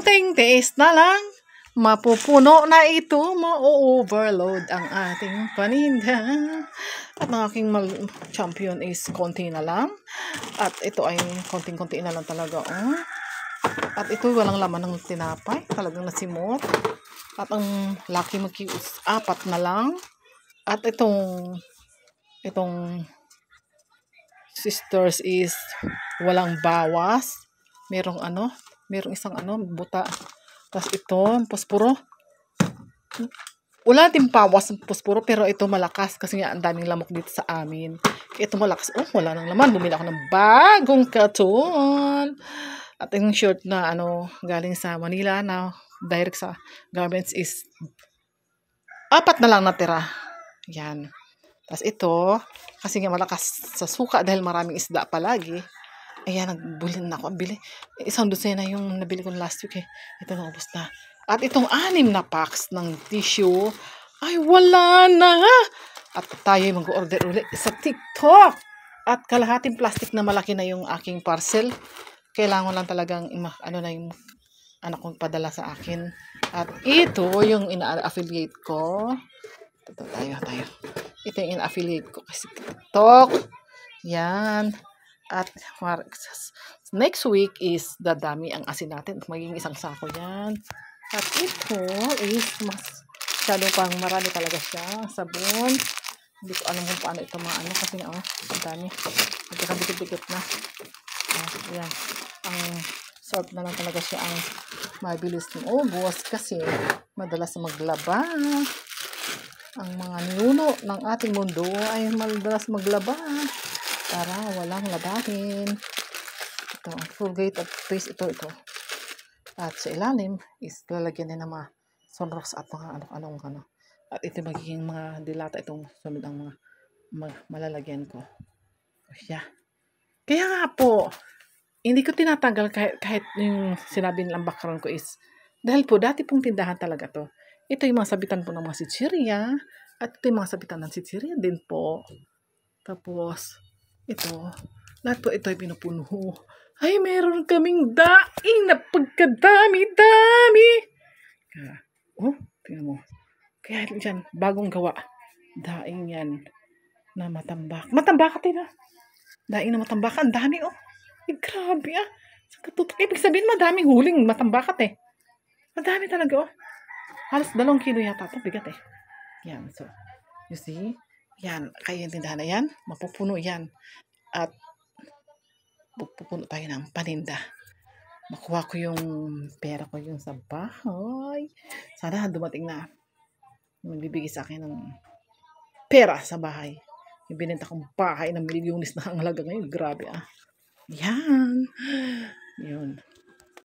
Kaunting tiis na lang, mapupuno na ito, ma-overload ang ating paninda. At ang aking champion is konti na lang. At ito ay konting-konti na lang talaga. Oh. At ito walang laman ng tinapay, talagang nasimot. At ang Lucky Magkius, 4 na lang. At itong sisters is walang bawas. Merong isang buta. Tapos ito, posporo. Wala din bawas ng posporo, pero ito malakas kasi nga ang daming lamok dito sa amin. Ito malakas. Oh, wala nang laman. Bumili ako ng bagong katon. At yung shirt na galing sa Manila na direct sa garments is 4 na lang natira. Yan. Tapos ito, kasi nga malakas sa suka dahil maraming isda palagi. Ayan, nagbulin na ako. Bili. Isang dosena yung nabili ko last week eh. Ito na, ubos na. At itong 6 na packs ng tissue, ay wala na. At tayo mag-order ulit sa TikTok. At kalahating plastic na malaki na yung aking parcel. Kailangan lang talagang yung anak kong padala sa akin. At ito yung ina-affiliate ko. Ito tayo. Ito yung ina-affiliate ko kasi TikTok. Yan. At next week is dadami ang asin natin. Magiging 1 sako yan. At ito is masyado pang marami talaga siya. Sabon. Hindi ko alam kung paano ito kasi ang dami. Nagkakadikit-dikit na. Yan. Ang sort na lang talaga siya ang mabilis ng ubos kasi madalas maglaba. Ang mga ninuno ng ating mundo ay madalas maglaba. Para walang labahin. Ito, Colgate at paste ito. At sa ilalim is lalagyan din ng mga sunrocks at mga At ito magiging mga dilata itong sunod ang mga malalagyan ko. Yeah. Kaya nga po, hindi ko tinatanggal kahit yung sinabi nilang background ko is dahil po dati pong tindahan talaga to. Ito yung mga sabitan po ng mga sitsirya at ito yung mga sabitan ng sitsirya din po. Tapos ito, lahat po ito ay pinupuno. Ay, meron kaming daing na pagkadami-dami. Oh, tingnan mo. Kaya dyan, bagong gawa. Daing yan na matambak. Matambak ka, daing na matambak. Ang dami, oh. Ay, grabe, ah. Ibig sabihin, madaming huling matambakat, eh. Madami talaga, oh. Halos 2 kilo yata ito. Bigat, eh. Yan, so, you see? Yan, kaya yung tindahan na yan, mapupuno yan. At pupuno tayo ng paninda. Makuha ko yung pera ko yung sa bahay. Sana dumating na magbibigay sa akin ng pera sa bahay. Yung binenta kong bahay ng milyones na ang halaga ngayon. Grabe, ah. Yan. Yun.